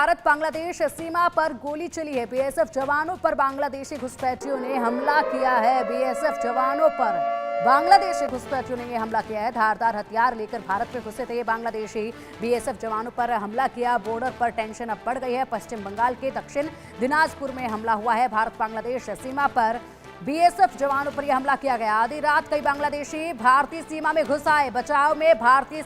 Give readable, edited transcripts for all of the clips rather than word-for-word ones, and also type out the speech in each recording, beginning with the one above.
भारत बांग्लादेश सीमा पर गोली चली है। बीएसएफ जवानों पर बांग्लादेशी घुसपैठियों ने हमला किया है। बीएसएफ जवानों पर बांग्लादेशी घुसपैठियों ने हमला किया है। धारदार हथियार लेकर भारत में घुसे थे ये बांग्लादेशी। बीएसएफ जवानों पर हमला किया। बॉर्डर पर टेंशन अब बढ़ गई है। पश्चिम बंगाल के दक्षिण दिनाजपुर में हमला हुआ है। भारत बांग्लादेश सीमा पर बीएसएफ जवानों पर यह हमला किया गया। आधी रात कई बांग्लादेशी भारतीय सीमा में घुस आए। बचाव में भारतीय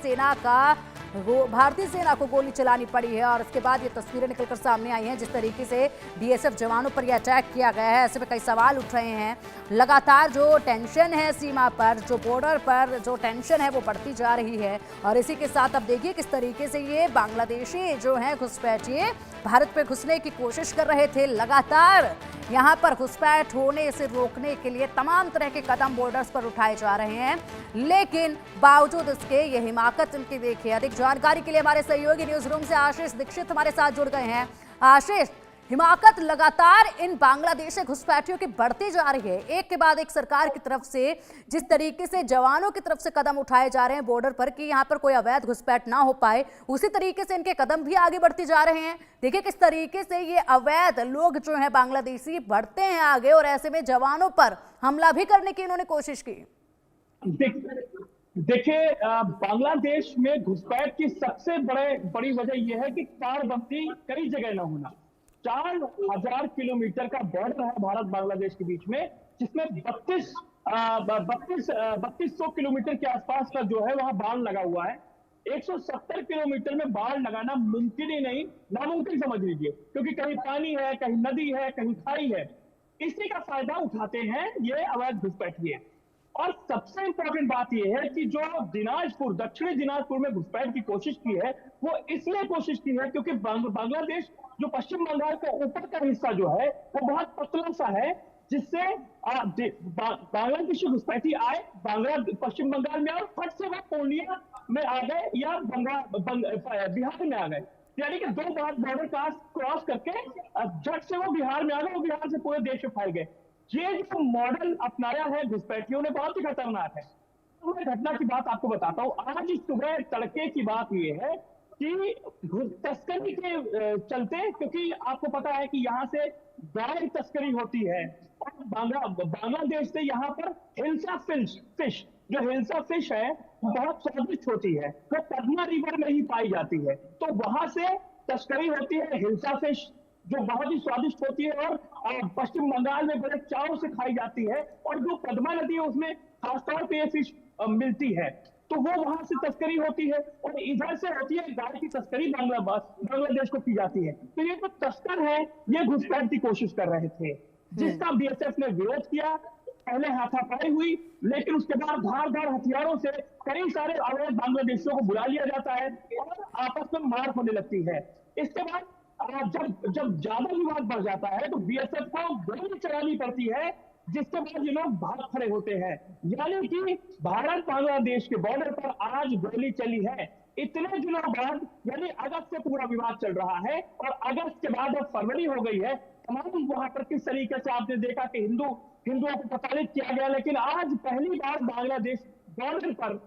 सेना को गोली चलानी पड़ी है और इसके बाद ये तस्वीरें निकलकर सामने आई हैं जिस तरीके से बीएसएफ जवानों पर यह अटैक किया गया है। ऐसे में कई सवाल उठ रहे हैं। लगातार जो टेंशन है सीमा पर, जो बॉर्डर पर जो टेंशन है वो बढ़ती जा रही है और इसी के साथ अब देखिए किस तरीके से ये बांग्लादेशी जो हैं घुसपैठिए भारत पे घुसने की कोशिश कर रहे थे। लगातार यहाँ पर घुसपैठ होने से रोकने के लिए तमाम तरह के कदम बॉर्डर्स पर उठाए जा रहे हैं, लेकिन बावजूद इसके ये हिमाकत इनकी देखिए। अधिक जानकारी के लिए हमारे सहयोगी न्यूज रूम से आशीष दीक्षित हमारे साथ जुड़ गए हैं। आशीष, हिमाकत लगातार इन बांग्लादेशी घुसपैठियों की बढ़ती जा रही है। एक के बाद एक सरकार की तरफ से जिस तरीके से जवानों की तरफ से कदम उठाए जा रहे हैं बॉर्डर पर कि यहाँ पर कोई अवैध घुसपैठ ना हो पाए, उसी तरीके से इनके कदम भी आगे बढ़ते जा रहे हैं। देखिए किस तरीके से ये अवैध लोग जो हैं बांग्लादेशी बढ़ते हैं आगे और ऐसे में जवानों पर हमला भी करने की इन्होंने कोशिश की। देखिए, बांग्लादेश में घुसपैठ की सबसे बड़ी वजह यह है कि तारबंदी कई जगह न होना। 4000 किलोमीटर का बॉर्डर है भारत बांग्लादेश के बीच में, जिसमें 3200 किलोमीटर के आसपास का जो है वहां बाढ़ लगा हुआ है। 170 किलोमीटर में बाढ़ लगाना मुमकिन ही नहीं, नामुमकिन समझ लीजिए, क्योंकि कहीं पानी है, कहीं नदी है, कहीं खाई है। इसी का फायदा उठाते हैं ये अवैध घुसपैठिए। और सबसे इंपॉर्टेंट बात यह है कि जो दिनाजपुर, दक्षिणी दिनाजपुर में घुसपैठ की कोशिश की है वो इसलिए कोशिश की है क्योंकि बांग्लादेश जो पश्चिम बंगाल का ऊपर का हिस्सा जो है वो बहुत पतला सा है, जिससे बांग्लादेशी घुसपैठी आए पश्चिम बंगाल में और फट से वह पूर्णिया में आ गए या बिहार में आ गए। यानी कि 2 बार बॉर्डर क्रॉस करके झट से वो बिहार में आ गए, वो बिहार से पूरे देश में फैल गए। ये जो मॉडल अपनाया है घुसपैठियों ने बहुत ही खतरनाक है। तो मैं घटना की बात आपको बताता हूँ। आज सुबह तड़के की बात ये है कि तस्करी के चलते, क्योंकि आपको पता है कि यहाँ से गाय तस्करी होती है और बांग्लादेश से यहाँ पर हिल्सा फिश जो हिल्सा फिश है वो बहुत स्वादिष्ट होती है, वो पद्मा रिवर में ही पाई जाती है। तो वहां से तस्करी होती है हिल्सा फिश जो बहुत ही स्वादिष्ट होती है और पश्चिम बंगाल में बड़े चाव से खाई जाती है। और जो पद्मा नदी है उसमें खासतौर पे ये फिश मिलती है, तो वो वहां से तस्करी होती है और इधर से होती है गाय की तस्करी, बांग्लादेश को की जाती है। तो ये जो तस्कर है ये घुसपैठ की कोशिश कर रहे थे, जिसका बीएसएफ ने विरोध किया। पहले हाथापाई हुई, लेकिन उसके बाद धारदार हथियारों से कई सारे अवैध बांग्लादेशियों को बुला लिया जाता है और आपस में मार होने लगती है। इसके बाद जब ज्यादा विवाद बढ़ जाता है तो बीएसएफ को गोली चलानी पड़ती है, जिसके बाद ये लोग भाग खड़े होते हैं। यानी कि भारत बांग्लादेश के बॉर्डर पर आज गोली चली है। इतने दिनों बाद, यानी अगस्त से पूरा विवाद चल रहा है और अगस्त के बाद अब फरवरी हो गई है। तमाम वहां पर किस तरीके से आपने देखा कि हिंदुओं को प्रताड़ित किया गया, लेकिन आज पहली बार बांग्लादेश बॉर्डर पर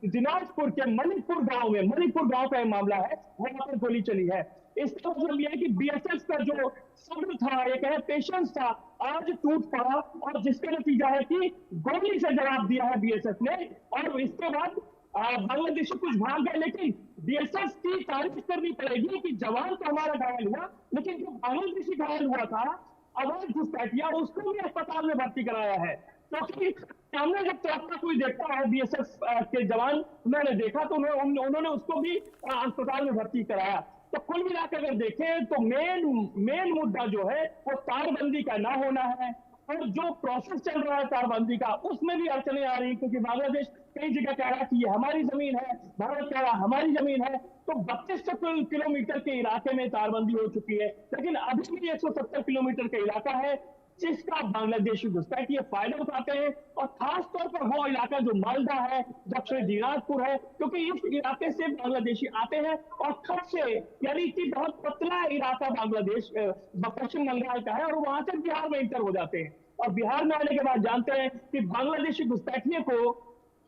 दिनाजपुर के मणिपुर गांव का मामला है, वहां पर गोली चली है। इसका मतलब यह है कि बीएसएफ का जो सब्र था, ये कहे पेशेंस था, आज टूट पड़ा और जिसका नतीजा है कि गोली से जवाब दिया है बीएसएफ ने। और इसके बाद बांग्लादेशी कुछ भाग गए, लेकिन बीएसएफ की तारीफ करनी पड़ेगी कि जवान तो हमारा घायल हुआ, लेकिन जो बांग्लादेशी घायल हुआ था अवैध घुसपैठिया, उसको भी अस्पताल में भर्ती कराया है। क्योंकि सामने जब तोड़ता कोई देखता है बीएसएफ के जवान, उन्होंने देखा तो उन्होंने उसको भी अस्पताल में भर्ती कराया। तो कुल मिलाकर अगर देखें तो मेन मुद्दा जो है वो तारबंदी का ना होना है और जो प्रोसेस चल रहा है तारबंदी का उसमें भी अड़चने आ रही, क्योंकि बांग्लादेश कई जगह कह रहा है कि ये हमारी जमीन है, भारत कह रहा है हमारी जमीन है। तो 3200 किलोमीटर के इलाके में तारबंदी हो चुकी है, लेकिन अभी भी 170 किलोमीटर का इलाका है जिसका बांग्लादेशी घुसपैठ ये फायदा उठाते हैं। और खास तौर पर वो इलाका जो मालदा है, दक्षिण दिनाजपुर है, क्योंकि इस इलाके से बांग्लादेशी आते हैं और खत से, यानी कि बहुत पतला इलाका बांग्लादेश पश्चिम बंगाल का है और वहां से बिहार में इंटर हो जाते हैं। और बिहार में आने के बाद जानते हैं कि बांग्लादेशी घुसपैठियों को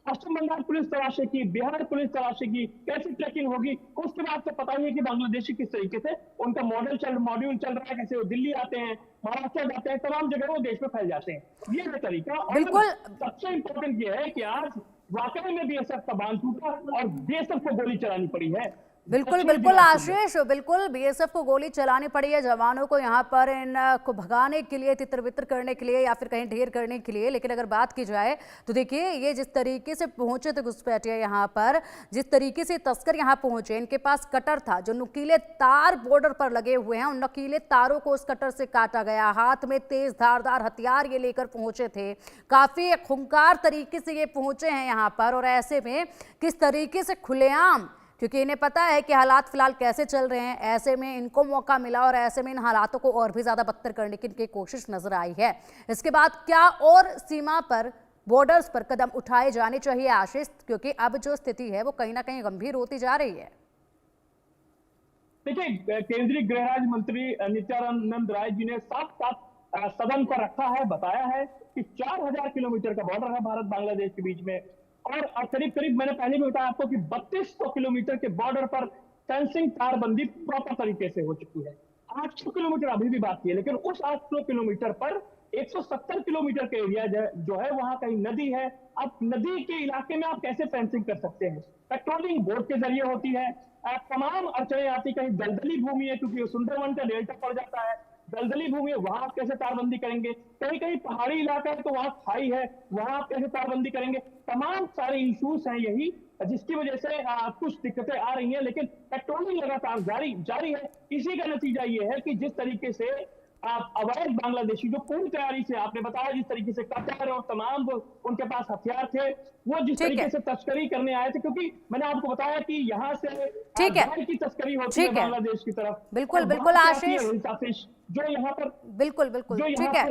पश्चिम बंगाल पुलिस तलाशी की, बिहार पुलिस तलाशी की, कैसे ट्रैकिंग होगी? उसके बाद तो पता ही है कि बांग्लादेशी किस तरीके से उनका मॉड्यूल चल रहा है, कैसे वो दिल्ली आते हैं, महाराष्ट्र जाते हैं, तमाम जगह वो देश में फैल जाते हैं। ये है तरीका। और बिल्कुल सबसे इम्पोर्टेंट ये है कि आज वाकई में बीएसएफ का बांध टूटा और बीएसएफ को गोली चलानी पड़ी है। बिल्कुल कश्मीर बिल्कुल दिमाग टूट गया। आशीष, बिल्कुल बीएसएफ को गोली चलानी पड़ी है जवानों को यहाँ पर इन को भगाने के लिए, तितर बितर करने के लिए या फिर कहीं ढेर करने के लिए। लेकिन अगर बात की जाए तो देखिए ये जिस तरीके से पहुंचे थे घुसपैठिए यहाँ पर, जिस तरीके से तस्कर यहाँ पहुंचे, इनके पास कटर था, जो नुकीले तार बॉर्डर पर लगे हुए हैं, उन नुकीले तारों को उस कटर से काटा गया। हाथ में तेज धारदार हथियार ये लेकर पहुंचे थे, काफी खूंखार तरीके से ये पहुंचे हैं यहाँ पर। और ऐसे में किस तरीके से खुलेआम, क्योंकि इन्हें पता है कि हालात फिलहाल कैसे चल रहे हैं, ऐसे में इनको मौका मिला और ऐसे में इन हालातों को और भी ज्यादा बदतर करने की इनकी कोशिश नजर आई है। इसके बाद क्या और सीमा पर, बॉर्डर्स पर कदम उठाए जाने चाहिए आशीष, क्योंकि अब जो स्थिति है वो कहीं ना कहीं गंभीर होती जा रही है। देखिए, केंद्रीय गृह राज्य मंत्री नित्यानंद राय जी ने साफ साफ सदन पर रखा है, बताया है कि 4000 किलोमीटर का बॉर्डर है भारत बांग्लादेश के बीच में। और करीब करीब मैंने पहले भी बताया आपको कि 3200 किलोमीटर के बॉर्डर पर फेंसिंग तारबंदी प्रॉपर तरीके से हो चुकी है। 800 किलोमीटर अभी भी बाकी है, लेकिन उस 800 किलोमीटर पर 170 किलोमीटर के एरिया जो है वहां कहीं नदी है। अब नदी के इलाके में आप कैसे फेंसिंग कर सकते हैं? पेट्रोलिंग बोट के जरिए होती है। तमाम अड़चने आती, कहीं दलदली भूमि है क्योंकि सुंदरवन का डेल्टा पड़ जाता है, दलदली भूमि है, वहां आप कैसे तारबंदी करेंगे? कहीं कहीं पहाड़ी इलाका है तो वहां खाई है, वहां आप कैसे तारबंदी करेंगे? तमाम सारे इश्यूज हैं यही जिसकी वजह से कुछ दिक्कतें आ रही हैं, लेकिन पेट्रोलिंग लगातार जारी है। इसी का नतीजा ये है कि जिस तरीके से अवैध बांग्लादेशी जो पूरी तैयारी से, आपने बताया जिस तरीके से कटर और तमाम उनके पास हथियार थे, वो जिस ठीक तरीके है, से तस्करी करने आए थे, क्योंकि मैंने आपको बताया कि यहाँ से ठीक है, गाय की तस्करी होती है ठीक है, बांग्लादेश की तरफ। बिल्कुल और बिल्कुल वहां से आती है आशीष, हिंसाफिश जो यहाँ पर बिल्कुल बिल्कुल ठीक है,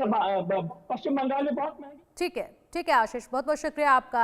पश्चिम बंगाल में बहुत महंगी। ठीक है आशीष, बहुत बहुत शुक्रिया आपका।